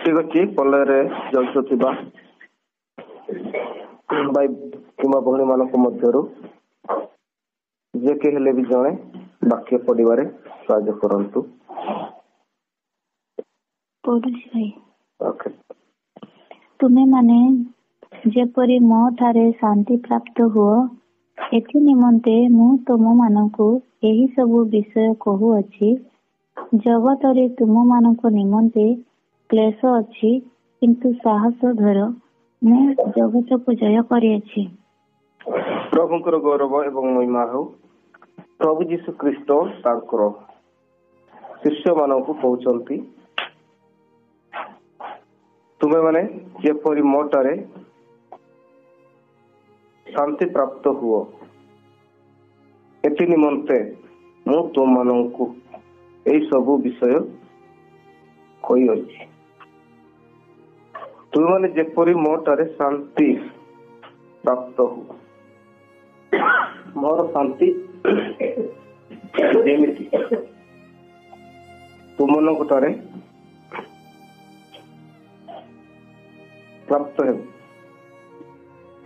ଠିକ ଅଛି। ପଲ୍ଲରେ ଯାଉଥିବା ଭାଇ କିମ୍ବା ଭଉଣୀ ମାନଙ୍କ ମଧ୍ୟରୁ ଯେ କେହି ହେଲେ ବି ଜଣେ ବାକ୍ୟ ପଢିବାରେ ସାହାଯ୍ୟ କରନ୍ତୁ। ତୁମେ ମାନେ ଯେପରି ମୋ ଠାରେ ଶାନ୍ତି ପ୍ରାପ୍ତ ହୁଅ, ଏଥି ନିମନ୍ତେ ମୁଁ ତୁମ ମାନଙ୍କୁ ଏହି ସବୁ ବିଷୟ କହୁଅଛି। ଜଗତରେ ତୁମ ମାନଙ୍କ ନିମନ୍ତେ କ୍ଲେଶ ଅଛି, କିନ୍ତୁ ସାହସ ଧର, ମୁଁ ଜଗତକୁ ଜୟ କରିଅଛି। ପ୍ରଭୁଙ୍କର ଗୌରବ ଏବଂ ମହିମା ହେଉ। ପ୍ରଭୁ ଯୀଶୁ ଖ୍ରୀଷ୍ଟ ତାଙ୍କର ଶିଷ୍ୟ ମାନଙ୍କୁ କହୁଛନ୍ତି, ତୁମେ ମାନେ ଯେପରି ମୋଠାରେ ଶାନ୍ତି ପ୍ରାପ୍ତ ହୁଅ, ଏଥି ନିମନ୍ତେ ମୁଁ ତୁମମାନଙ୍କୁ ଏହି ସବୁ ବିଷୟ କହିଅଛି। ତୁମେମାନେ ଯେପରି ମୋଠାରେ ଶାନ୍ତି ପ୍ରାପ୍ତ ହୁଅ। ମୋର ଶାନ୍ତି ଯେମିତି ତୁମମାନଙ୍କ ଠାରେ ପ୍ରାପ୍ତ ହେବ,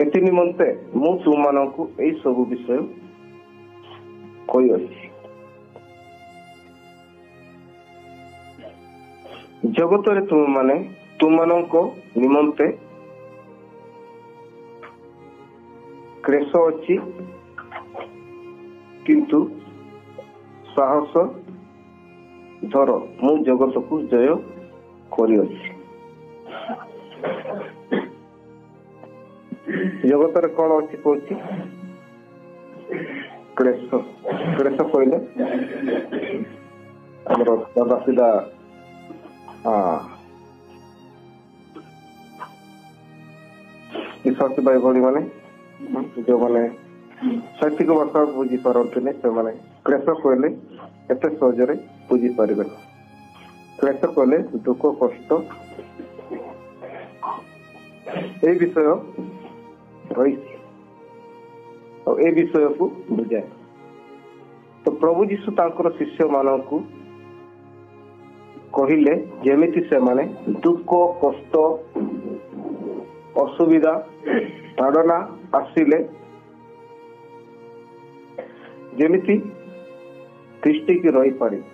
ଏଥି ନିମନ୍ତେ ମୁଁ ତୁମମାନଙ୍କୁ ଏହି ସବୁ ବିଷୟ କହିଅଛି। ଜଗତରେ ତୁମମାନେ ତୁମମାନଙ୍କ ନିମନ୍ତେ କ୍ଲେଶ ଅଛି, କିନ୍ତୁ ସାହସ ଧର, ମୁଁ ଜଗତକୁ ଜୟ କରିଅଛି। ଜଗତରେ କଣ ଅଛି କହୁଛି? କ୍ଲେଶ। କ୍ଲେଶ କହିଲେ ଆମର ସଦା ସିଧା ବିଶ୍ୱାସୀ ଭାଇ ଭଉଣୀ ମାନେ ଯୋଉମାନେ ଶୈକ୍ଷିକ ଭାଷା ବୁଝି ପାରନ୍ତିନି, ସେମାନେ କ୍ଲେଶ କହିଲେ ଏତେ ସହଜରେ ବୁଝି ପାରିବେ। କ୍ଲେଶ କହିଲେ ଦୁଃଖ, କଷ୍ଟ, এই ବିଷୟ ରହିଛି ଆଉ এই ବିଷୟକୁ ବୁଝାଏ। ତ ପ୍ରଭୁ ଯୀଶୁ ତାଙ୍କର ଶିଷ୍ୟ ମାନଙ୍କୁ କହିଲେ, ଯେମିତି ସେମାନେ ଦୁଃଖ, କଷ୍ଟ, ଅସୁବିଧା, ତାଡ଼ନା ଆସିଲେ ଯେମିତି ତିଷ୍ଠିକି ରହିପାରିବେ।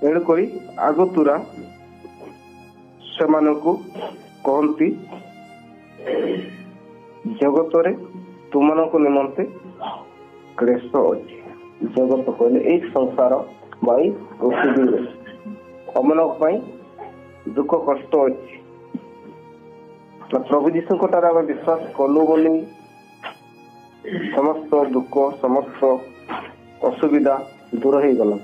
ଏଣୁକରି ଆଗତୁରା ସେମାନଙ୍କୁ କହନ୍ତି, ଜଗତରେ ତୁମମାନଙ୍କ ନିମନ୍ତେ କ୍ଲେଶ ଅଛି। ଜଗତ କହିଲେ ଏଇ ସଂସାର ବା ଏଇ ପୃଥିବୀରେ ଆମମାନଙ୍କ ପାଇଁ ଦୁଃଖ, କଷ୍ଟ ଅଛି। ପ୍ରଭୁ ଯୀଶୁଙ୍କ ଠାରେ ଆମେ ବିଶ୍ୱାସ କଲୁ ବୋଲି ସମସ୍ତ ଦୁଃଖ, ସମସ୍ତ ଅସୁବିଧା ଦୂର ହେଇଗଲା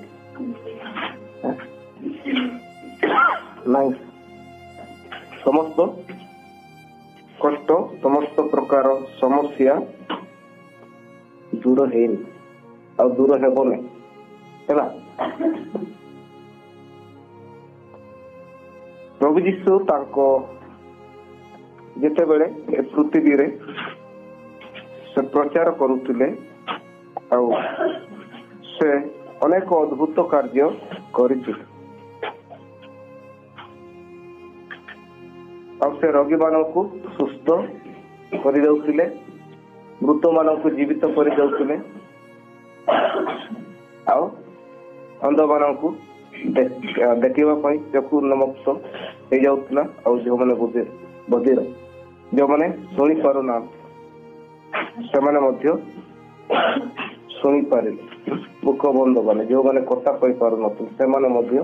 ନାଇଁ। ସମସ୍ତ କଷ୍ଟ, ସମସ୍ତ ପ୍ରକାର ସମସ୍ୟା ଦୂର ହେଇନି, ଆଉ ଦୂର ହେବ ନାହିଁ ହେଲା। ପ୍ରଭୁ ଯୀଶୁ ତାଙ୍କ ଯେତେବେଳେ ଏ ପୃଥିବୀରେ ସେ ପ୍ରଚାର କରୁଥିଲେ, ଆଉ ସେ ଅନେକ ଅଦ୍ଭୁତ କାର୍ଯ୍ୟ କରିଥିଲେ, ଆଉ ସେ ରୋଗୀମାନଙ୍କୁ ସୁସ୍ଥ କରିଦେଉଥିଲେ, ମୃତମାନଙ୍କୁ ଜୀବିତ କରିଦେଉଥିଲେ, ଆଉ ଅନ୍ଧମାନଙ୍କୁ ଦେଖିବା ପାଇଁ ଚକ୍ଷୁ ଉନ୍ମୋକ୍ତ ହେଇଯାଉଥିଲା, ଆଉ ଯୋଉମାନେ ବଧିର, ଯୋଉମାନେ ଶୁଣି ପାରୁନାହାନ୍ତି ସେମାନେ ମଧ୍ୟ ଶୁଣିପାରିଲେ, ମୁଖବନ୍ଧ ମାନେ ଯୋଉମାନେ କଥା କହିପାରୁନଥିଲେ ସେମାନେ ମଧ୍ୟ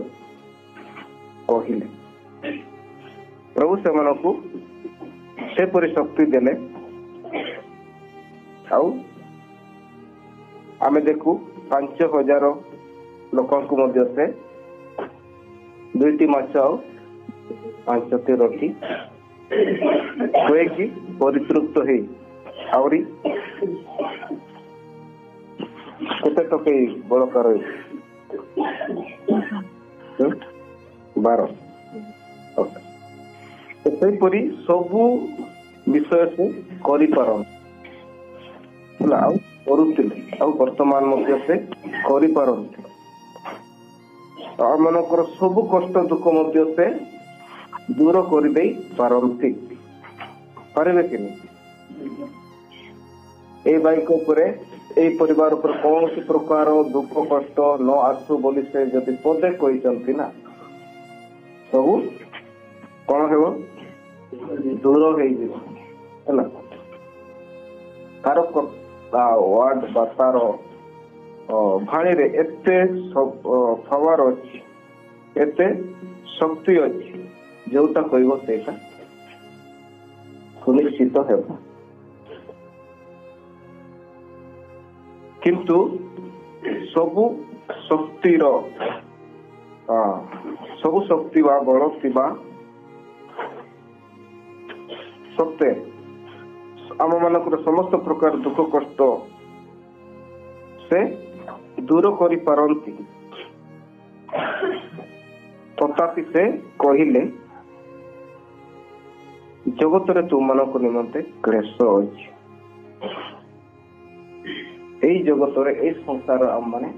କହିଲେ। ପ୍ରଭୁ ସେମାନଙ୍କୁ ସେପରି ଶକ୍ତି ଦେଲେ। ଆଉ ଆମେ ଦେଖୁ 5,000 ଲୋକଙ୍କୁ ମଧ୍ୟ ସେ 2ଟି ମାଛ ଆଉ 5ଟି ରୋଟି ଖୁଆଇକି ପରିତୃପ୍ତ ହେଇ ଆହୁରି କେତେ ଟକେଇ ବଳକା ରହିଛି? 12। ସେହିପରି ସବୁ ବିଷୟ ସେ କରିପାରନ୍ତି ହେଲା, ଆଉ କରୁଥିଲେ, ଆଉ ବର୍ତ୍ତମାନ ମଧ୍ୟ ସେ କରିପାରନ୍ତି। ଆମମାନଙ୍କର ସବୁ କଷ୍ଟ ଦୁଃଖ ମଧ୍ୟ ସେ ଦୂର କରିଦେଇ ପାରନ୍ତି। ପାରିବେ କି ନାହିଁ? ଏଇ ଭାଇଙ୍କ ଉପରେ, ଏଇ ପରିବାର ଉପରେ କୌଣସି ପ୍ରକାର ଦୁଃଖ କଷ୍ଟ ନ ଆସୁ ବୋଲି ସେ ଯଦି ପଦେ କହିଛନ୍ତି ନା, ସବୁ କଣ ହେବ? ଦୂର ହେଇଯିବ ହେଲା। ତାର ୱାର୍ଡ ବା ତାର ଭାଣୀରେ ଏତେ ପାୱାର ଅଛି, ଏତେ ଶକ୍ତି ଅଛି, ଯୋଉଟା କହିବ ସେଇଟା ସୁନିଶ୍ଚିତ ହେବ। କିନ୍ତୁ ସବୁ ଶକ୍ତି ବା ବଳ ଥିବା ସତ୍ତ୍ୱେ ଆମ ମାନଙ୍କର ସମସ୍ତ ପ୍ରକାର ଦୁଃଖ କଷ୍ଟ ସେ ଦୂର କରିପାରନ୍ତି। ତଥାପି ସେ କହିଲେ, ଜଗତରେ ତୁମମାନଙ୍କ ନିମନ୍ତେ କ୍ଲେଶ ଅଛି। ଏଇ ଜଗତରେ, ଏଇ ସଂସାର ଆମମାନେ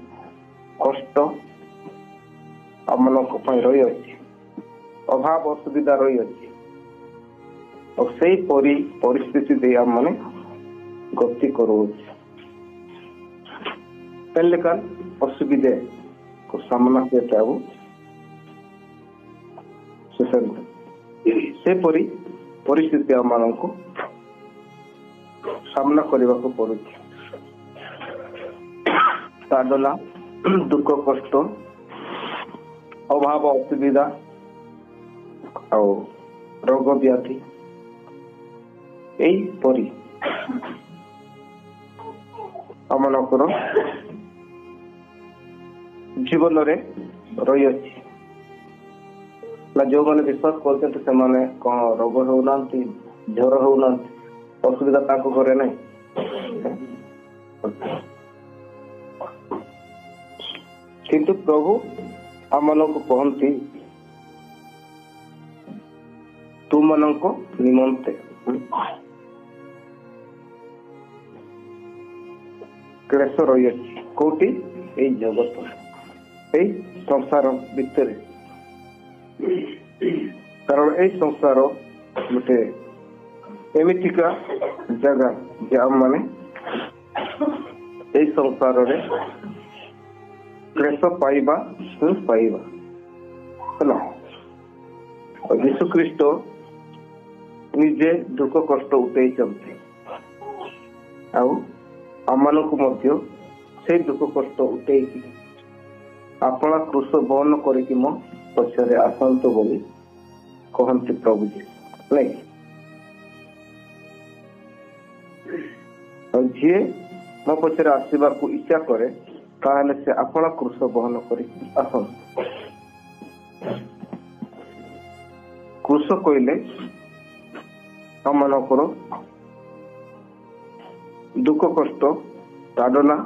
କଷ୍ଟ ଆମମାନଙ୍କ ପାଇଁ ରହିଅଛି, ଅଭାବ ଅସୁବିଧା ରହିଅଛି। ଆଉ ସେଇପରି ପରିସ୍ଥିତି ଦେଇ ଆମମାନେ ଗତି କରୁଅଛୁ। पहले काल असुविधा को सामना किया से परिस्थिति को सामना करने को पड़े। ताडना दुख कष्ट अभाव असुविधा रोग व्याधि यही आमनकर जीवन रे रही अछि ना। जो मैंने विश्वास करते से माने कौन रोग होना, ज्वर होना, असुविधा ताको करे नहीं। किंतु प्रभु आमन को कहती तुम मन को निमंते क्लेश रही अछि। कोटी ए जगत ए संसार भितर, कारण ए संसार गोटे एमितिका जगह जे आम माने ए संसार रे क्लेश पाइबा है। यीशु ख्रीस्ट निजे दुख कष्ट उठे आम को से दुख कष्ट उठे अपना क्रूस बहन करके मो पछरे आसंतु बोली कहते प्रभु जी नहीं। जी मो पछरे आसवा को इच्छा करे ताहले से अपना क्रूस बहन कर आसंतु। क्रूस कहले आमनकर दुख कष्ट ताड़ना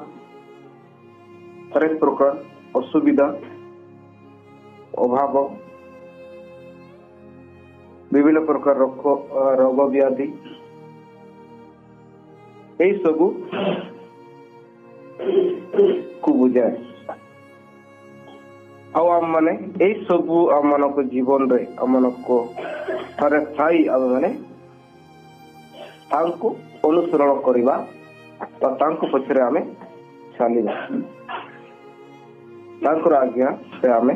हरेक प्रकार असुविधा अभाव विभिन्न प्रकार रोग व्याधि यही सबू को बुझाए। आम माने यही सबू आम जीवन रे आम को थे थाई आम माने अनुसरण करवा पछरे आमे चलवा आज्ञा से आमे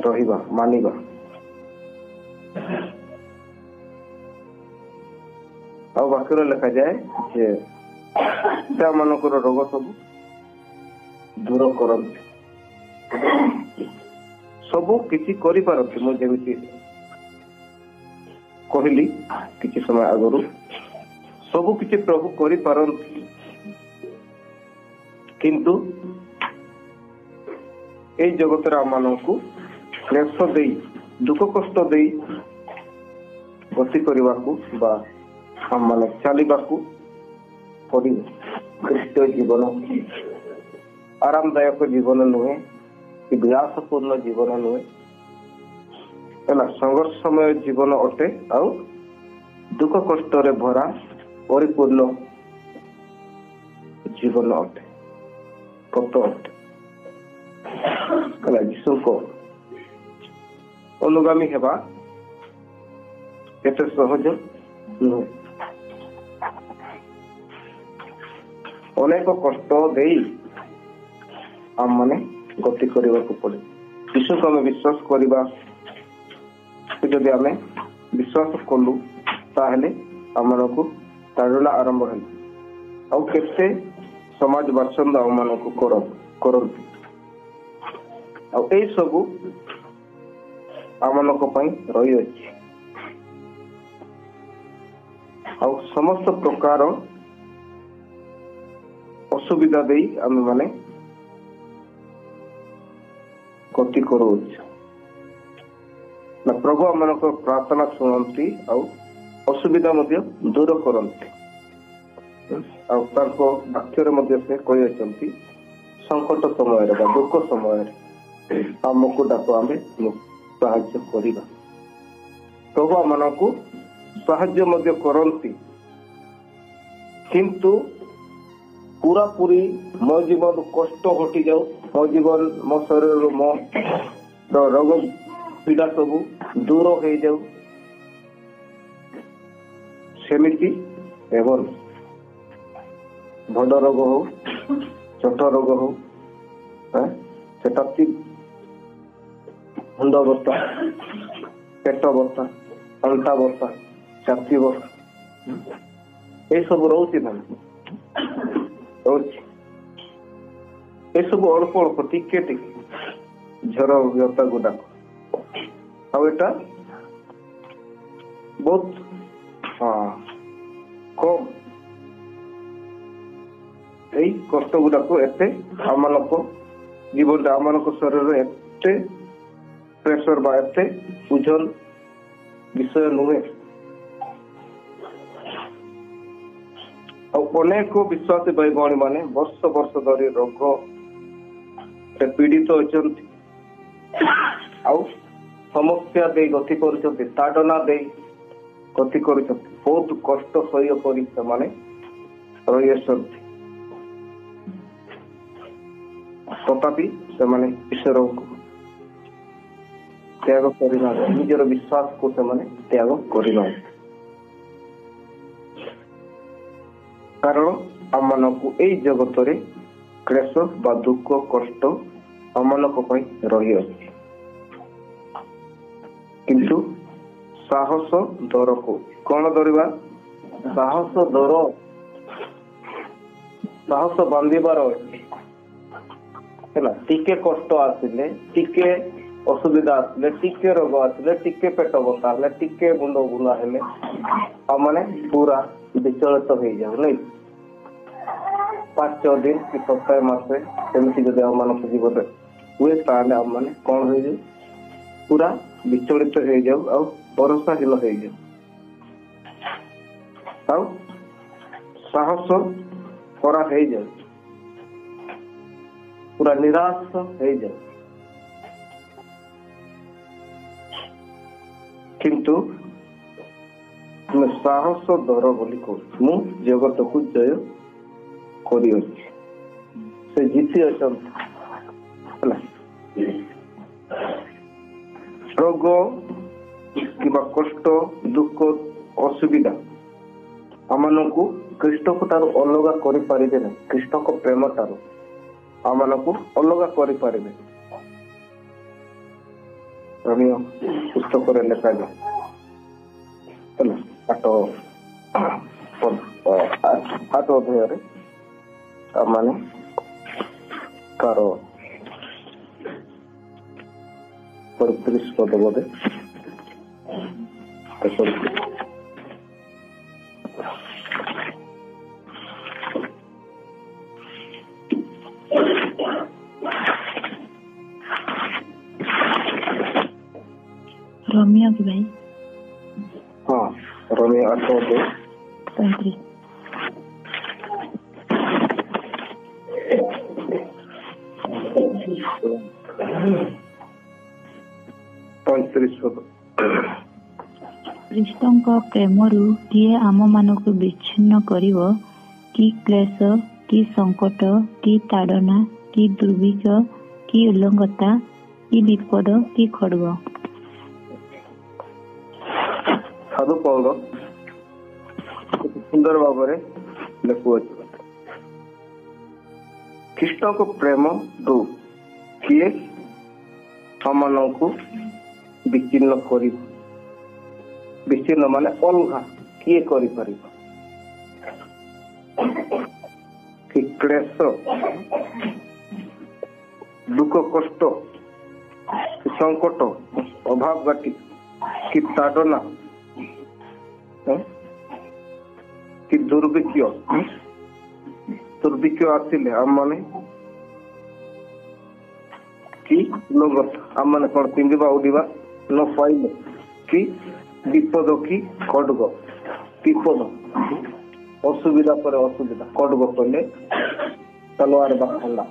रहिबा मानिबा। वाक्य लिखा जाए जे मानकर रोग सब दूर करते सबू किसी करि पारती। मु जेमिति कहली किसी समय आगरू सबू किसी प्रभु करि पारती, किंतु ए जगत को क्लेश दे दुख कष्ट दे गति करने को चलने को पड़े। ख्रीष्ट जीवन आरामदायक जीवन नुहे कि विलासपूर्ण जीवन नुहे है, संघर्षमय जीवन अटे आ दुख कष्ट रे भरा परिपूर्ण जीवन अटे, सत अटे। ଯୀଶୁଙ୍କ ଅନୁଗାମୀ ହେବା ଏତେ ସହଜ ନୁହେଁ। ଅନେକ କଷ୍ଟ ଦେଇ ଆମମାନେ ଗତି କରିବାକୁ ପଡେ। ଯୀଶୁକୁ ଆମେ ବିଶ୍ୱାସ କରିବା, ଯଦି ଆମେ ବିଶ୍ୱାସ କଲୁ ତାହେଲେ ଆମମାନଙ୍କୁ ତାଡ଼ନା ଆରମ୍ଭ ହେଲା। ଆଉ କେତେ ସମାଜ ବାସନ୍ଦ ଆମମାନଙ୍କୁ କରନ୍ତି। ଆଉ ଏଇ ସବୁ ଆମମାନଙ୍କ ପାଇଁ ରହିଅଛି। ଆଉ ସମସ୍ତ ପ୍ରକାର ଅସୁବିଧା ଦେଇ ଆମେ ମାନେ ଗତି କରୁଅଛୁ। ପ୍ରଭୁ ଆମମାନଙ୍କ ପ୍ରାର୍ଥନା ଶୁଣନ୍ତି ଆଉ ଅସୁବିଧା ମଧ୍ୟ ଦୂର କରନ୍ତି। ଆଉ ତାଙ୍କ ବାକ୍ୟରେ ମଧ୍ୟ ସେ କହିଅଛନ୍ତି, ସଂକଟ ସମୟରେ ବା ଦୁଃଖ ସମୟରେ ଆମକୁ ଡାକ, ଆମେ ସାହାଯ୍ୟ କରିବା। ପ୍ରଭୁ ଆମମାନଙ୍କୁ ସାହାଯ୍ୟ ମଧ୍ୟ କରନ୍ତି, କିନ୍ତୁ ପୁରାପୁରି ମୋ ଜୀବନ କଷ୍ଟ ହଟିଯାଉ, ମୋ ଜୀବନ ମୋ ଶରୀରରୁ ମୋ ରୋଗ ପୀଡ଼ା ସବୁ ଦୂର ହେଇଯାଉ, ସେମିତି ଏବଂ ବଡ଼ ରୋଗ ହଉ ଛୋଟ ରୋଗ ହଉ, ସେଟା ମୁଣ୍ଡ ବଥା, ପେଟ ବଥା, ଅଣ୍ଟା ବଥା, ଛାତି ବଥା, ଏସବୁ ରହୁଛି ନା ରହୁଛି। ଏସବୁ ଅଳ୍ପ ଅଳ୍ପ ଟିକେ ଟିକେ ଝର ବ୍ୟଥା ଗୁଡାକ, ଆଉ ଏଟା ବହୁତ କମ। ଏଇ କଷ୍ଟ ଗୁଡାକ ଏତେ ଆମମାନଙ୍କ ଜୀବନରେ, ଆମମାନଙ୍କ ଶରୀରରେ ଏତେ ପ୍ରେସର ବା ଏତେ ଓଜନ ବିଷୟ ନୁହେଁ। ଆଉ ଅନେକ ବିଶ୍ୱାସୀ ଭାଇ ଭଉଣୀ ମାନେ ବର୍ଷ ବର୍ଷ ଧରି ରୋଗରେ ପୀଡ଼ିତ ଅଛନ୍ତି, ଆଉ ସମସ୍ୟା ଦେଇ ଗତି କରୁଛନ୍ତି, ତାଡ଼ନା ଦେଇ ଗତି କରୁଛନ୍ତି, ବହୁତ କଷ୍ଟ ସହ୍ୟ କରି ସେମାନେ ରହିଆସନ୍ତି। ତଥାପି ସେମାନେ ଈଶ୍ୱରଙ୍କୁ ତ୍ୟାଗ କରିନାହାନ୍ତି, ନିଜର ବିଶ୍ୱାସକୁ ସେମାନେ ତ୍ୟାଗ କରିନାହାନ୍ତି। କାରଣ ଆମମାନଙ୍କୁ ଏଇ ଜଗତରେ କ୍ଲେଶ ବା ଦୁଃଖ କଷ୍ଟ ଆମମାନଙ୍କ ପାଇଁ ରହିଅଛି, କିନ୍ତୁ ସାହସ ଧରକୁ କଣ ଧରିବା? ସାହସ ଧର, ସାହସ ବାନ୍ଧିବାର ଅଛି ହେଲା। ଟିକେ କଷ୍ଟ ଆସିଲେ, ଟିକେ ଅସୁବିଧା ଆସିଲେ, ଟିକେ ରୋଗ ଆସିଲେ, ଟିକେ ପେଟ ବଥା ହେଲେ, ଟିକେ ମୁଣ୍ଡ ବୁଲା ହେଲେ ଆମମାନେ ପୁରା ବିଚଳିତ ହେଇଯାଉ ନାଇଁ। 5-6 ଦିନ କି ସପ୍ତାହ ମାସେ ସେମିତି ଯଦି ଆମମାନଙ୍କ ଜୀବନରେ ହୁଏ, ତାହେଲେ ଆମମାନେ କଣ ହେଇଯାଉ? ପୁରା ବିଚଳିତ ହେଇଯାଉ, ଆଉ ଭରସାହୀନ ହେଇଯାଉ, ଆଉ ସାହସ କରା ହେଇଯାଉ, ପୁରା ନିରାଶ ହେଇଯାଉ। କିନ୍ତୁ ସାହସ ଧର ବୋଲି କହୁଛି, ମୁଁ ଜଗତକୁ ଜୟ କରିଅଛି। ସେ ଜିତି ଅଛନ୍ତି ହେଲା। ରୋଗ କିମ୍ବା କଷ୍ଟ, ଦୁଃଖ, ଅସୁବିଧା ଆମମାନଙ୍କୁ ଖ୍ରୀଷ୍ଟଙ୍କ ଠାରୁ ଅଲଗା କରିପାରିବେ ନାହିଁ। ଖ୍ରୀଷ୍ଟଙ୍କ ପ୍ରେମ ଠାରୁ ଆମମାନଙ୍କୁ ଅଲଗା କରିପାରିବେ। ରୋମିଓ ପୁସ୍ତକରେ ଲେଖାଯାଏ ହେଲା, 8 ଅଧ୍ୟାୟରେ ମାନେ ତାର 35 ପଦ ବୋଧେ रोमियो की भाई, हाँ रोमियो 8 अध्याय 35 ପଦ। ଖ୍ରୀଷ୍ଟଙ୍କ ପ୍ରେମରୁ କିଏ ଆମମାନଙ୍କୁ ବିଚ୍ଛିନ୍ନ କରିବ? କି କ୍ଲେଶ, କି ସଙ୍କଟ, କି ତାଡ଼ନା, କି ଦୁର୍ଭିକ୍ଷ, କି ଉଲ୍ଲଂଘତା, କି ବିପଦ, କି ଖଡ୍ଗ। ସାଧୁ ପୌଲ ସୁନ୍ଦର ଭାବରେ ଲେଖୁଅଛି, ଖ୍ରୀଷ୍ଟଙ୍କ ପ୍ରେମରୁ କିଏ ଆମମାନଙ୍କୁ ବିଚ୍ଛିନ୍ନ କରିବ? ବିଚ୍ଛିନ୍ନ ମାନେ ଅଲଗା କିଏ କରିପାରିବ? କି କ୍ଲେଶ, ଦୁଃଖ, କଷ୍ଟ, ସଂକଟ, ଅଭାବ ଘାଟି, କି ତାଡ଼ନା, କି ଦୁର୍ଭିକ୍ଷ ଆସିଲେ ଆମମାନେ କି ଆମମାନେ କଣ ପିନ୍ଧିବା ଉଡ଼ିବା ନ ପାଇଲେ, କି ବିପଦ, କି ଖଡ୍ଗ, ବିପଦ ଅସୁବିଧା ପରେ ଅସୁବିଧା, ଖଡ୍ଗ କଲେ ତଲୱାର ବା ଖଣ୍ଡା,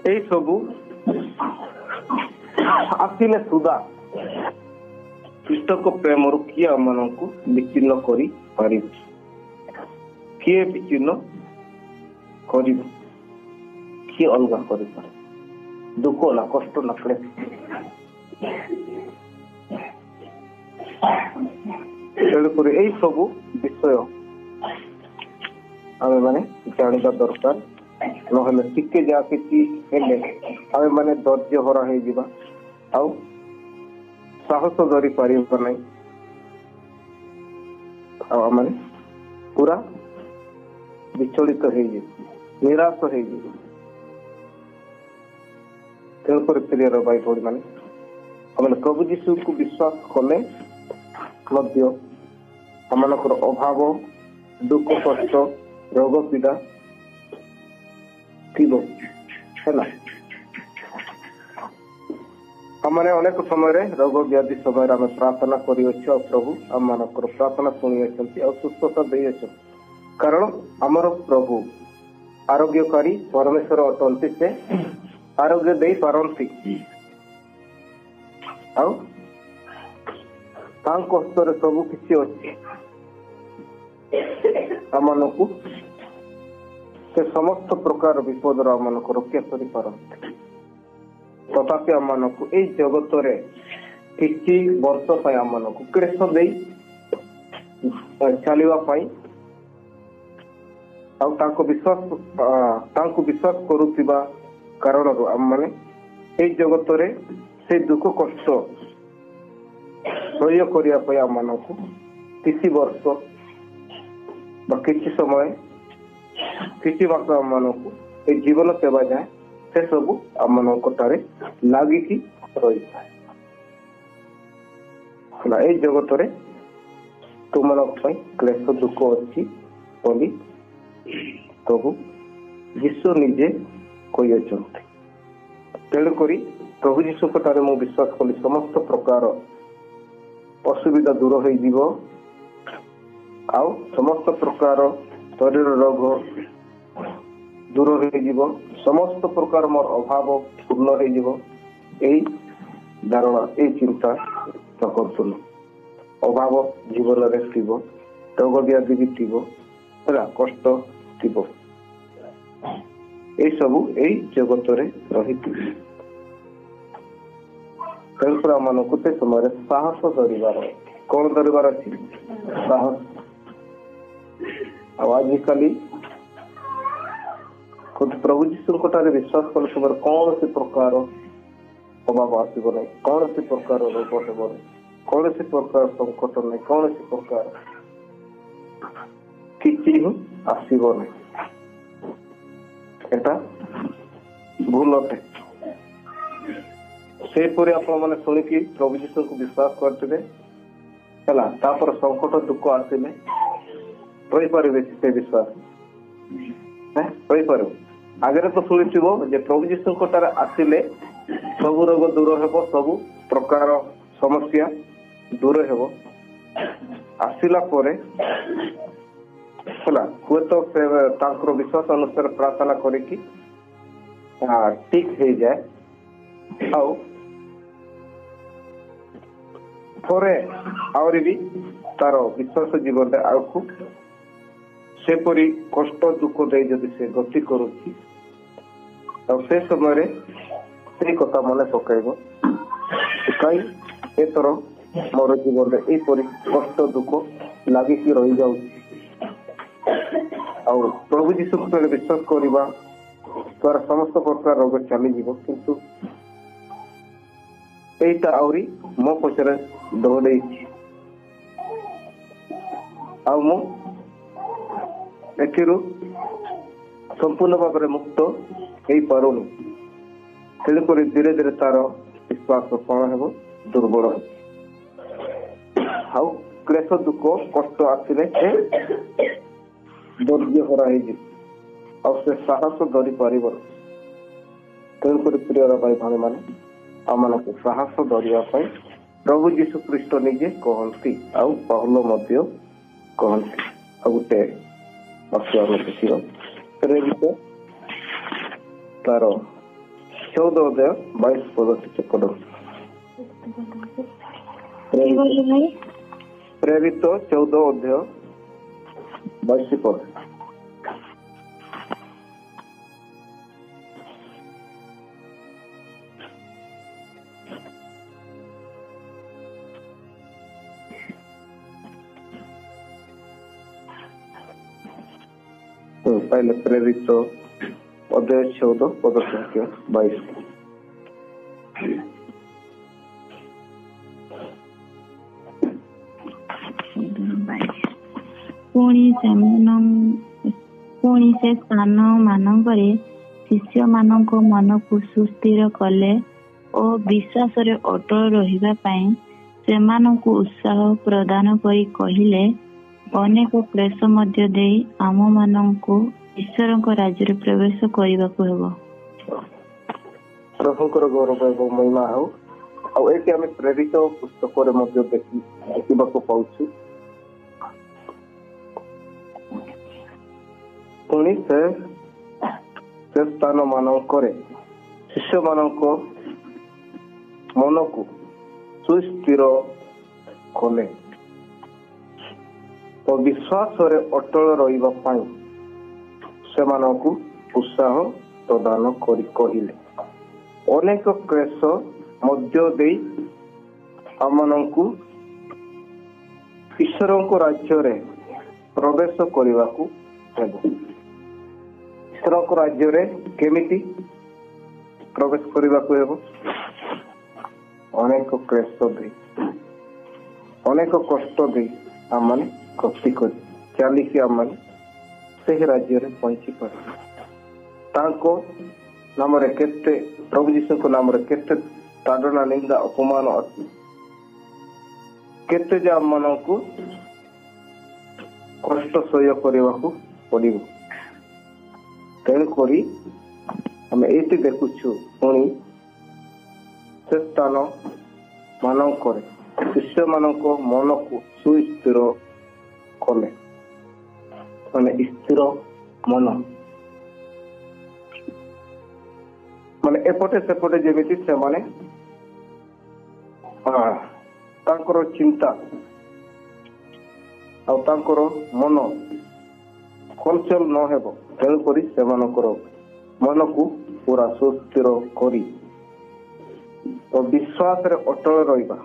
ଏଇ ସବୁ ଆସିଲେ ସୁଦ୍ଧା ଖ୍ରୀଷ୍ଟଙ୍କ ପ୍ରେମରୁ କିଏ ଆମମାନଙ୍କୁ ବିଚ୍ଛିନ୍ନ କରିପାରିବ? କିଏ ବିଚ୍ଛିନ୍ନ କରିବ? କିଏ ଅଲଗା କରିପାରେ? ଦୁଃଖ ନା କଷ୍ଟ ନା କ୍ଲେଶ? ତେଣୁକରି ଏଇ ସବୁ ବିଷୟ ଆମେ ମାନେ ଜାଣିବା ଦରକାର, ନହେଲେ ଟିକେ ଯାହା କିଛି ହେଲେ ଆମେ ମାନେ ଧୈର୍ଯ୍ୟ ହରା ହେଇଯିବା, ଆଉ ସାହସ ଧରି ପାରିବା ନାହିଁ, ଆଉ ଆମେ ପୁରା ବିଚଳିତ ହେଇଯିବ, ନିରାଶ ହେଇଯିବ। ତେଣୁକରି ପ୍ରିୟର ଭାଇ ଭଉଣୀ ମାନେ, ଆମେ ପ୍ରଭୁ ଯୀଶୁଙ୍କୁ ବିଶ୍ୱାସ କଲେ ମଧ୍ୟ ଆମମାନଙ୍କର ଅଭାବ, ଦୁଃଖ, କଷ୍ଟ, ରୋଗ, ପୀଡ଼ା ଥିବ ହେଲା। ଆମେ ଅନେକ ସମୟରେ ରୋଗ ବ୍ୟାଧି ସମୟରେ ଆମେ ପ୍ରାର୍ଥନା କରିଅଛୁ, ଆଉ ପ୍ରଭୁ ଆମମାନଙ୍କର ପ୍ରାର୍ଥନା ଶୁଣିଅଛନ୍ତି ଆଉ ସୁସ୍ଥତା ଦେଇଅଛନ୍ତି, କାରଣ ଆମର ପ୍ରଭୁ ଆରୋଗ୍ୟକାରୀ ପରମେଶ୍ୱର ଅଟନ୍ତି। ସେ ଆରୋଗ୍ୟ ଦେଇପାରନ୍ତି, ଆଉ ତାଙ୍କ ହସ୍ତରେ ସବୁ କିଛି ଅଛି। ଆମମାନଙ୍କୁ ସେ ସମସ୍ତ ପ୍ରକାର ବିପଦରୁ ଆମମାନଙ୍କୁ ରକ୍ଷା କରିପାରନ୍ତି। ତଥାପି ଆମମାନଙ୍କୁ ଏଇ ଜଗତରେ କିଛି ବର୍ଷ ପାଇଁ ଆମମାନଙ୍କୁ କ୍ଲେଶ ଦେଇ ଚାଲିବା ପାଇଁ, ଆଉ ତାଙ୍କୁ ବିଶ୍ୱାସ କରୁଥିବା କାରଣରୁ ଆମମାନେ ଏଇ ଜଗତରେ ସେଇ ଦୁଃଖ କଷ୍ଟ ସହ୍ୟ କରିବା ପାଇଁ ଆମମାନଙ୍କୁ କିଛି ବର୍ଷ ବା କିଛି ସମୟ, କିଛି ମାସ ଆମମାନଙ୍କୁ ଏଇ ଜୀବନ ସେବା ଯାଏ ସେ ସବୁ ଆମମାନଙ୍କ ଠାରେ ଲାଗିକି ରହିଥାଏ। ଏଇ ଜଗତରେ ତୁମମାନଙ୍କ ପାଇଁ କ୍ଲେଶ ଦୁଃଖ ଅଛି ବୋଲି ପ୍ରଭୁ ଯୀଶୁ ନିଜେ କହିଅଛନ୍ତି। ତେଣୁକରି ପ୍ରଭୁ ଯୀଶୁଙ୍କ ଠାରେ ମୁଁ ବିଶ୍ୱାସ କଲି ସମସ୍ତ ପ୍ରକାର ଅସୁବିଧା ଦୂର ହେଇଯିବ, ଆଉ ସମସ୍ତ ପ୍ରକାର ଶରୀର ରୋଗ ଦୂର ହେଇଯିବ, ସମସ୍ତ ପ୍ରକାର ମୋର ଅଭାବ ପୂର୍ଣ୍ଣ ହେଇଯିବ। ଏଇ ଧାରଣା, ଏଇ ଚିନ୍ତା କରୁଥିଲୁ। ଅଭାବ ଜୀବନରେ ଥିବ, ରୋଗ ବ୍ୟାଧି ବି ଥିବ, ହେଲା, କଷ୍ଟ ଥିବ, ଏଇ ସବୁ ଏଇ ଜଗତରେ ରହିଥିବ। ତେଣୁକରି ଆମମାନଙ୍କୁ ସେ ସମୟରେ ସାହସ ଧରିବାର, କଣ ଧରିବାର ଅଛି? ସାହସ। ଆଉ ଆଜିକାଲି ପ୍ରଭୁ ଯୀଶୁଙ୍କ ଠାରେ ବିଶ୍ୱାସ କଲେ ସମୟରେ କୌଣସି ପ୍ରକାର ଅଭାବ ଆସିବ ନାହିଁ, କୌଣସି ପ୍ରକାର ରୋଗ ହେବ ନାହିଁ, କୌଣସି ପ୍ରକାର ସଂକଟ ନାହିଁ, କୌଣସି ପ୍ରକାର କିଛି ହିଁ ଆସିବ ନାହିଁ। ଏଟା ଭୁଲ ଅଟେ। ସେହିପରି ଆପଣ ମାନେ ଶୁଣିକି ପ୍ରଭୁ ଯୀଶୁଙ୍କୁ ବିଶ୍ୱାସ କରିଥିବେ, ହେଲା, ତାପରେ ସଂକଟ ଦୁଃଖ ଆସିଲେ ରହିପାରିବେ ସେ ବିଶ୍ୱାସ? ରହିପାରିବ। ଆଗରେ ତ ଶୁଣିଥିବ ଯେ ପ୍ରଭୁ ଯୀଶୁଙ୍କ ଠାରେ ଆସିଲେ ସବୁ ରୋଗ ଦୂର ହେବ, ସବୁ ପ୍ରକାର ସମସ୍ୟା ଦୂର ହେବ। ଆସିଲା ପରେ ହେଲା, ହୁଏତ ସେ ତାଙ୍କର ବିଶ୍ୱାସ ଅନୁସାରେ ପ୍ରାର୍ଥନା କରିକି ଠିକ ହେଇଯାଏ, ଆଉ ପରେ ଆହୁରି ବି ତାର ବିଶ୍ୱାସ ଜୀବନରେ ଆଗକୁ ସେପରି କଷ୍ଟ ଦୁଃଖ ଦେଇ ଯଦି ସେ ଗତି କରୁଛି ଆଉ ସେ ସମୟରେ ସେଇ କଥା ମନେ ପକାଇବ କାହିଁ ଏଥର ମୋର ଜୀବନରେ ଏହିପରି କଷ୍ଟ ଦୁଃଖ ଲାଗିକି ରହିଯାଉଛି। ଆଉ ପ୍ରଭୁ ଯୀଶୁ ଉପରେ ବିଶ୍ୱାସ କରିବା ଦ୍ୱାରା ସମସ୍ତ ପ୍ରକାର ରୋଗ ଚାଲିଯିବ, କିନ୍ତୁ ଏଇଟା ଆହୁରି ମୋ ପଛରେ ଦୌଡେଇଛି ଆଉ ମୁଁ ଏଥିରୁ ସମ୍ପୂର୍ଣ୍ଣ ଭାବରେ ମୁକ୍ତ ହେଇପାରୁନି। ତେଣୁକରି ଧୀରେ ଧୀରେ ତାର ବିଶ୍ୱାସ କଣ ହେବ, ଦୁର୍ବଳ ହେବ। ଆଉ କ୍ଲେଶ ଦୁଃଖ କଷ୍ଟ ଆସିଲେ ସେ ଧୈର୍ଯ୍ୟ ହରା ହେଇଯିବ ଆଉ ସେ ସାହସ ଧରି ପାରିବ। ତେଣୁକରି ପ୍ରିୟ ଭାଇ ଭଉଣୀ ମାନେ, ଆମମାନଙ୍କୁ ସାହସ ଧରିବା ପାଇଁ ପ୍ରଭୁ ଯୀଶୁ ଖ୍ରୀଷ୍ଟ ନିଜେ କହନ୍ତି ଆଉ ପାଉଲ ମଧ୍ୟ କହନ୍ତି। ଆଉ ଗୋଟେ ବାକ୍ୟ ଆମେ ଦେଖିବା ପ୍ରେରିତ ତାର 14:22 ପ୍ରେରିତ 14:22 पहले प्रेरित 14:22 ପୁଣି ସେ ସ୍ଥାନ ମାନଙ୍କରେ ଶିଷ୍ୟ ମାନଙ୍କ ମନକୁ ସୁସ୍ଥିର କଲେ ଓ ବିଶ୍ୱାସରେ ଅଟଳ ରହିବା ପାଇଁ ସେମାନଙ୍କୁ ଉତ୍ସାହ ପ୍ରଦାନ କରି କହିଲେ, ଅନେକ କ୍ଲେଶ ମଧ୍ୟ ଦେଇ ଆମମାନଙ୍କୁ ଈଶ୍ୱରଙ୍କ ରାଜ୍ୟରେ ପ୍ରବେଶ କରିବାକୁ ହେବ। ପ୍ରଭୁଙ୍କର ଗୌରବ ଏବଂ ମହିମା ହେଉ। ଆଉ ଏଠି ଆମେ ପ୍ରେରିତ ପୁସ୍ତକରେ ମଧ୍ୟ ଦେଖିବାକୁ ପାଉଛୁ। ପୁଣି ସେ ସ୍ଥାନ ମାନଙ୍କରେ ଶିଷ୍ୟମାନଙ୍କ ମନକୁ ସୁସ୍ଥିର କଲେ ଓ ବିଶ୍ୱାସରେ ଅଟଳ ରହିବା ପାଇଁ ସେମାନଙ୍କୁ ଉତ୍ସାହ ପ୍ରଦାନ କରି କହିଲେ, ଅନେକ କ୍ଲେଶ ମଧ୍ୟ ଦେଇ ଆମମାନଙ୍କୁ ଈଶ୍ୱରଙ୍କ ରାଜ୍ୟରେ ପ୍ରବେଶ କରିବାକୁ ହେବ। ଈଶ୍ୱରଙ୍କ ରାଜ୍ୟରେ କେମିତି ପ୍ରବେଶ କରିବାକୁ ହେବ? ଅନେକ କ୍ଲେଶ ଦେଇ, ଅନେକ କଷ୍ଟ ଦେଇ ଆମମାନେ ଗତି କରି ଚାଲିକି ଆମମାନେ ସେହି ରାଜ୍ୟରେ ପହଞ୍ଚି ପାରିବୁ। ତାଙ୍କ ନାମରେ କେତେ, ପ୍ରଭୁ ଯୀଶୁଙ୍କ ନାମରେ କେତେ ତାଡ଼ନା ନିନ୍ଦା ଅପମାନ ଅଛି, କେତେ ଯେ ଆମମାନଙ୍କୁ କଷ୍ଟ ସହ୍ୟ କରିବାକୁ ପଡ଼ିବ। ତେଣୁକରି ଆମେ ଏଇଠି ଦେଖୁଛୁ, ପୁଣି ସେ ସ୍ଥାନ ମାନଙ୍କରେ ଶିଷ୍ୟମାନଙ୍କ ମନକୁ ସୁସ୍ଥିର କଲେ। ମାନେ ସ୍ଥିର ମନ, ମାନେ ଏପଟେ ସେପଟେ ଯେମିତି ସେମାନେ ତାଙ୍କର ଚିନ୍ତା ଆଉ ତାଙ୍କର ମନ ହଲଚଲ ନ ହେବ। ତେଣୁକରି ସେମାନଙ୍କର ମନକୁ ପୁରା ସୁସ୍ଥିର କରି ଓ ବିଶ୍ୱାସରେ ଅଟଳ ରହିବା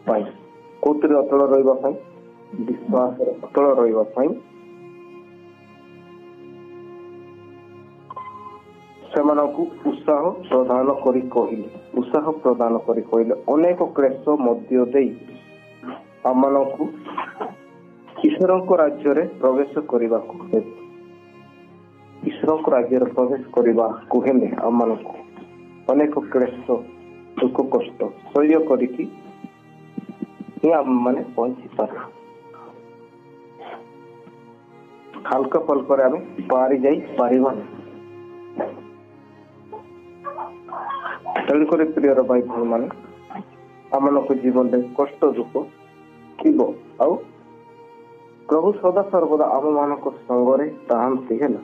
ପାଇଁ, କୋଉଥିରେ ଅଟଳ ରହିବା ପାଇଁ? ବିଶ୍ୱାସରେ ଅଟଳ ରହିବା ପାଇଁ ସେମାନଙ୍କୁ ଉତ୍ସାହ ପ୍ରଦାନ କରି କହିଲେ, ଅନେକ କ୍ଲେଶ ମଧ୍ୟ ଦେଇ ଆମମାନଙ୍କୁ ଈଶ୍ୱରଙ୍କ ରାଜ୍ୟରେ ପ୍ରବେଶ କରିବାକୁ ହେବ। ଈଶ୍ୱରଙ୍କ ରାଜ୍ୟରେ ପ୍ରବେଶ କରିବାକୁ ହେଲେ ଆମମାନଙ୍କୁ ଅନେକ କ୍ଲେଶ ଦୁଃଖ କଷ୍ଟ ସହ୍ୟ କରିକି ହିଁ ଆମମାନେ ପହଞ୍ଚି ପାରିବୁ। ହାଲକା ଫଲକରେ ଆମେ ପାରି ଯାଇ ପାରିବାନି। ତେଣୁକରି ପ୍ରିୟର ଭାଇ ଭଉଣୀ ମାନେ, ଆମମାନଙ୍କ ଜୀବନରେ କଷ୍ଟ ଦୁଃଖ ଥିବ ଆଉ ପ୍ରଭୁ ସଦା ସର୍ବଦା ଆମ ମାନଙ୍କ ସଙ୍ଗରେ ଥାଆନ୍ତି ହେଲା।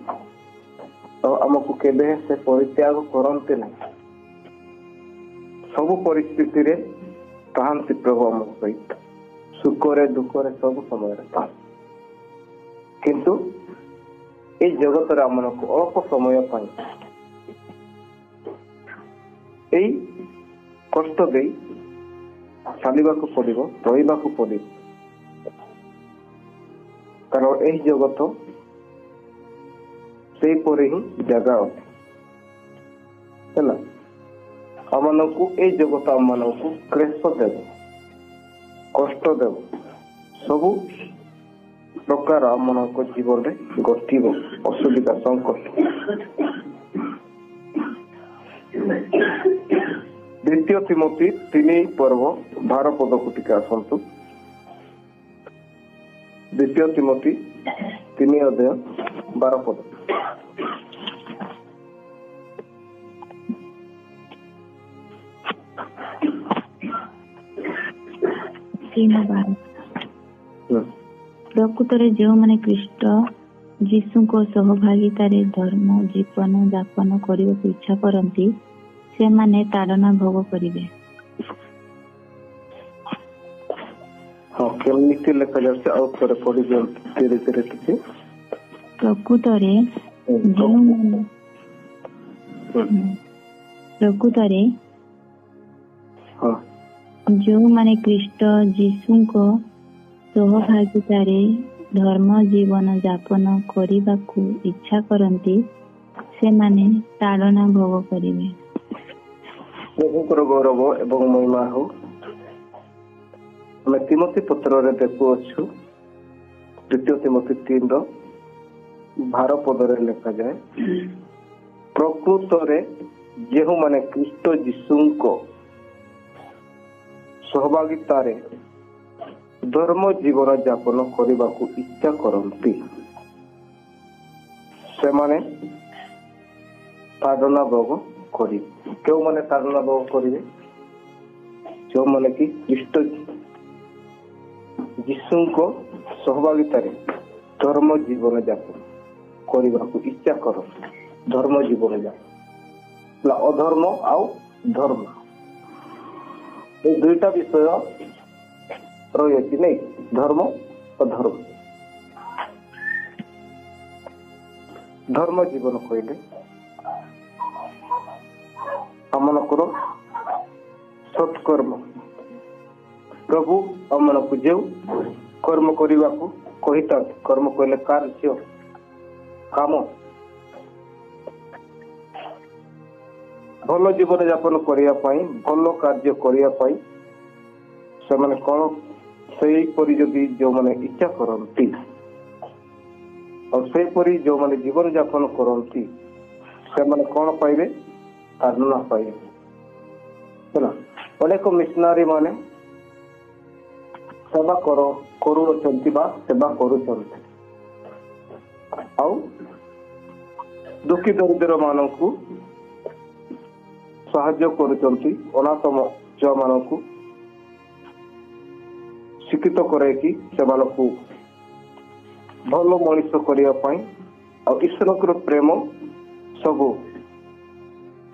ଆଉ ଆମକୁ କେବେ ସେ ପରିତ୍ୟାଗ କରନ୍ତି ନାହିଁ। ସବୁ ପରିସ୍ଥିତିରେ ଥାଆନ୍ତି ପ୍ରଭୁ ଆମ ସହିତ, ସୁଖରେ ଦୁଃଖରେ ସବୁ ସମୟରେ ଥାଆନ୍ତି। କିନ୍ତୁ এই জগତରେ ଆମମାନଙ୍କୁ ଅଳ୍ପ ସମୟ ପାଇଁ ଏଇ କଷ୍ଟ ଦେଇ ଚାଲିବାକୁ ପଡିବ, ରହିବାକୁ ପଡିବ। କାରଣ ଏହି ଜଗତ ସେଇପରି ହିଁ ଜାଗା ଅଛି ହେଲା। ଆମମାନଙ୍କୁ ଏଇ ଜଗତ ଆମମାନଙ୍କୁ କ୍ଲେଶ ଦେବ, କଷ୍ଟ ଦେବ, ସବୁ ପ୍ରକାର ଆମମାନଙ୍କ ଜୀବନରେ ଘଟିବ ଅସୁବିଧା ସଂକଟ। ଦ୍ୱିତୀୟ ତିମୋଥୀ 3:12 ପଦକୁ ଟିକେ ଆସନ୍ତୁ। ଦ୍ୱିତୀୟ ତିମୋଥୀ 3:12 ପ୍ରକୃତରେ ଯେଉଁମାନେ ଖ୍ରୀଷ୍ଟ ଯୀଶୁଙ୍କ ସହଭାଗିତାରେ ଧର୍ମ ଜୀବନ ଯାପନ କରିବାକୁ ଇଚ୍ଛା କରନ୍ତି ସେମାନେ ତାଡ଼ନା ଭୋଗ କରିବେ। କେମିତି ଲେଖାଯାଉଛି ଆଉ ଥରେ ପଢି ଦିଅନ୍ତୁ ଧୀରେ ଧୀରେ ଟିକେ। ପ୍ରକୃତରେ ଯେଉଁମାନେ ଖ୍ରୀଷ୍ଟ ଯୀଶୁଙ୍କ ସହଭାଗିତାରେ ଧର୍ମ ଜୀବନ ଯାପନ କରିବାକୁ ଇଚ୍ଛା କରନ୍ତି ସେମାନେ ତାଡ଼ନା ଭୋଗ କରିବେ। ପ୍ରଭୁଙ୍କର ଗୌରବ ଏବଂ ମହିମା ହଉ। ଆମେ ତିମୋଥୀ ପତ୍ରରେ ଦେଖୁଅଛୁ ଦ୍ୱିତୀୟ ତିମୋଥୀ 3:12 ଲେଖାଯାଏ, ପ୍ରକୃତରେ ଯେଉଁମାନେ ଖ୍ରୀଷ୍ଟ ଯୀଶୁଙ୍କ ସହଭାଗିତାରେ ଧର୍ମ ଜୀବନ ଯାପନ କରିବାକୁ ଇଚ୍ଛା କରନ୍ତି ସେମାନେ ତାଡ଼ନା ଭୋଗ କରିବେ। କେଉଁମାନେ ତାଡ଼ନା ଭୋଗ କରିବେ? ଯେଉଁମାନେ କି ଖ୍ରୀଷ୍ଟ ଯୀଶୁଙ୍କ ସହଭାଗିତାରେ ଧର୍ମ ଜୀବନ ଯାପନ କରିବାକୁ ଇଚ୍ଛା କରନ୍ତି। ଧର୍ମ ଜୀବନ ଯାପନ ଅଧର୍ମ ଆଉ ଧର୍ମ এই দুইটা বিষয় রয়েছে নেই, ধর্ম অধর্ম। ধর্ম জীবন কইলে ଆମମାନଙ୍କର ସତ୍କର୍ମ, ପ୍ରଭୁ ଆମମାନଙ୍କୁ ଯେଉଁ କର୍ମ କରିବାକୁ କହିଥାନ୍ତି, କର୍ମ କହିଲେ କାର୍ଯ୍ୟ କାମ, ଭଲ ଜୀବନ ଯାପନ କରିବା ପାଇଁ, ଭଲ କାର୍ଯ୍ୟ କରିବା ପାଇଁ ସେମାନେ କଣ ସେଇପରି ଯଦି ଯୋଉମାନେ ଇଚ୍ଛା କରନ୍ତି ଆଉ ସେଇପରି ଯୋଉମାନେ ଜୀବନ ଯାପନ କରନ୍ତି ସେମାନେ କଣ ପାଇବେ? ତାଡ଼ନା ପାଇବେ ହେଲା। ଅନେକ ମିଶନାରୀ ମାନେ ସେବା କରୁଅଛନ୍ତି ବା ସେବା କରୁଛନ୍ତି ଆଉ ଦୁଃଖୀ ଦରିଦ୍ର ମାନଙ୍କୁ ସାହାଯ୍ୟ କରୁଛନ୍ତି, ଅନାଥ ମାନଙ୍କୁ ଶିକ୍ଷିତ କରାଇକି ସେମାନଙ୍କୁ ଭଲ ମଣିଷ କରିବା ପାଇଁ ଆଉ ଈଶ୍ୱରଙ୍କର ପ୍ରେମ ସବୁ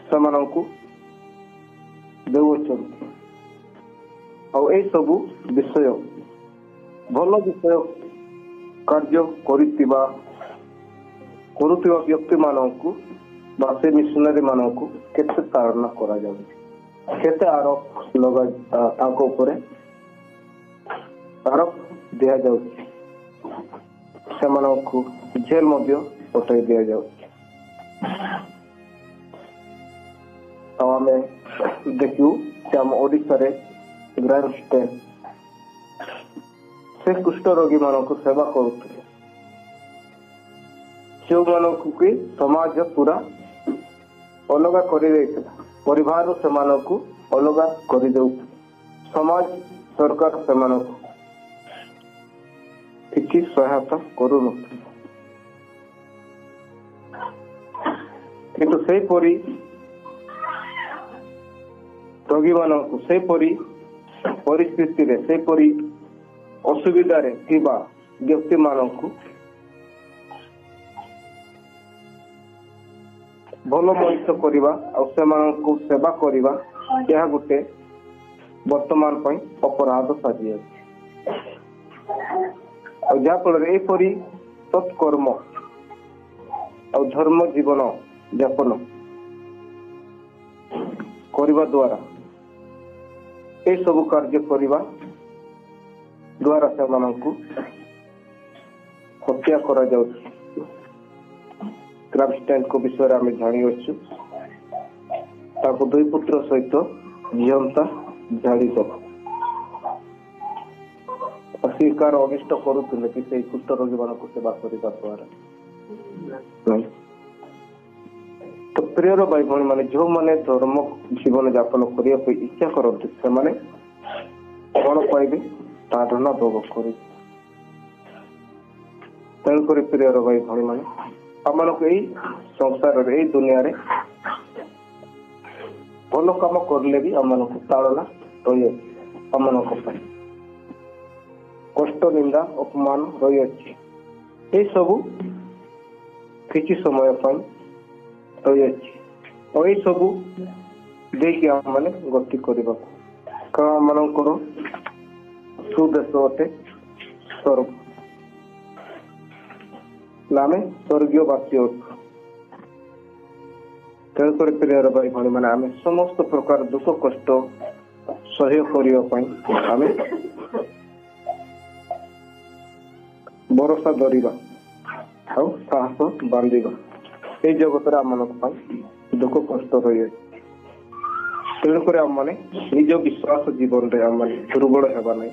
ସେମାନଙ୍କୁ ଦେଉଅଛନ୍ତି। ଆଉ ଏଇ ସବୁ ବିଷୟ ଭଲ ବିଷୟ କାର୍ଯ୍ୟ କରୁଥିବା ବ୍ୟକ୍ତି ମାନଙ୍କୁ ବା ସେ ମିଶନାରୀ ମାନଙ୍କୁ କେତେ ତାଡ଼ନା କରାଯାଉଛି, କେତେ ଆରୋପ ତାଙ୍କ ଉପରେ ଆରୋପ ଦିଆଯାଉଛି, ସେମାନଙ୍କୁ ଜେଲ ମଧ୍ୟ ପଠାଇ ଦିଆଯାଉଛି। ଆଉ ଆମେ ଦେଖିବୁ ଯେ ଆମ ଓଡ଼ିଶାରେ ସେ କୁଷ୍ଠ ରୋଗୀ ମାନଙ୍କୁ ସେବା କରୁଥିଲେ, ଯେଉଁମାନଙ୍କୁ କି ସମାଜ ପୁରା ଅଲଗା କରିଦେଇଥିଲା, ପରିବାରରୁ ସେମାନଙ୍କୁ ଅଲଗା କରିଦେଉଥିଲା, ସମାଜ ସରକାର ସେମାନଙ୍କୁ କିଛି ସହାୟତା କରୁନଥିଲେ। କିନ୍ତୁ ସେହିପରି ରୋଗୀମାନଙ୍କୁ, ସେହିପରି ପରିସ୍ଥିତିରେ, ସେହିପରି ଅସୁବିଧାରେ ଥିବା ବ୍ୟକ୍ତି ମାନଙ୍କୁ ଭଲ ମଣିଷ କରିବା ଆଉ ସେମାନଙ୍କୁ ସେବା କରିବା ଏହା ଗୋଟେ ବର୍ତ୍ତମାନ ପାଇଁ ଅପରାଧ ସାଜିଅଛି। ଆଉ ଯାହା ଫଳରେ ଏହିପରି ସତ୍କର୍ମ ଆଉ ଧର୍ମ ଜୀବନ ଯାପନ କରିବା ଦ୍ୱାରା এই ସବୁ କାର୍ଯ୍ୟ କରିବା ଦ୍ୱାରା ସେମାନଙ୍କୁ ହତ୍ୟା କରାଯାଉଛି। ଗ୍ରାମଷ୍ଟାଇନଙ୍କ ବିଷୟରେ ଆମେ ଜାଣିଅଛୁ। ତାଙ୍କୁ 2 ପୁତ୍ର ସହିତ ଝିଅନ୍ତା ଜାଳିଦେବ। ଅସ୍ୱୀକାର ଅନିଷ୍ଟ କରୁଥିଲେ କି ସେଇ କୁଷ୍ଠ ରୋଗୀମାନଙ୍କୁ ସେବା କରିବା ଦ୍ୱାରା। ତ ପ୍ରିୟର ଭାଇ ଭଉଣୀ ମାନେ, ଯେଉଁମାନେ ଧର୍ମ ଜୀବନ ଯାପନ କରିବା ପାଇଁ ଇଚ୍ଛା କରନ୍ତି ସେମାନେ କଣ ପାଇବେ? ତାଡ଼ନା ଭୋଗ କରିବେ। ତେଣୁକରି ପ୍ରିୟର ଭାଇ ଭଉଣୀ ମାନେ, ଆମମାନଙ୍କୁ ଏଇ ସଂସାରରେ ଏଇ ଦୁନିଆରେ ଭଲ କାମ କରିଲେ ବି ଆମମାନଙ୍କୁ ତାଡ଼ନା ରହିଅଛି। ଆମମାନଙ୍କ ପାଇଁ କଷ୍ଟ, ନିନ୍ଦା, ଅପମାନ ରହିଅଛି। ଏସବୁ କିଛି ସମୟ ପାଇଁ ରହିଅଛି। ଆଉ ଏସବୁ ଦେଇକି ଆମମାନେ ଗତି କରିବାକୁ, କାରଣ ଆମମାନଙ୍କର ସୁଦେଶ ଅଟେ ସ୍ୱର୍ଗ। ଆମେ ସ୍ୱର୍ଗୀୟବାସୀ ଅଟୁ। ତେଣୁକରି ପ୍ରିୟର ଭାଇ ଭଉଣୀ ମାନେ, ଆମେ ସମସ୍ତ ପ୍ରକାର ଦୁଃଖ କଷ୍ଟ ସହ୍ୟ କରିବା ପାଇଁ ଆମେ ଭରସା ଧରିବା ଆଉ ସାହସ ବାନ୍ଧିବା। এই ଜଗତରେ ଆମମାନଙ୍କ ପାଇଁ ଦୁଃଖ କଷ୍ଟ ରହିଅଛି। ତେଣୁକରି ଆମମାନେ ନିଜ ବିଶ୍ୱାସ ଜୀବନରେ ଆମମାନେ ଦୁର୍ବଳ ହେବା ନାହିଁ,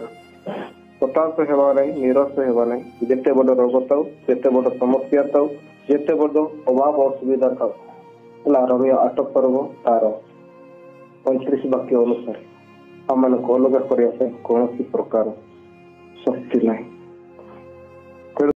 ହତାଶ ହେବା ନାହିଁ, ନିରାଶ ହେବା ନାହିଁ। ଯେତେ ବଡ଼ ରୋଗ ଥାଉ, ଯେତେ ବଡ଼ ସମସ୍ୟା ଥାଉ, ଯେତେ ବଡ଼ ଅଭାବ ଅସୁବିଧା ଥାଉ, ହେଲା ରୋମିଓ 8 ପର୍ବ ତାର 35 ବାକ୍ୟ ଅନୁସାରେ ଆମମାନଙ୍କୁ ଅଲଗା କରିବା ପାଇଁ କୌଣସି ପ୍ରକାର ଶକ୍ତି ନାହିଁ।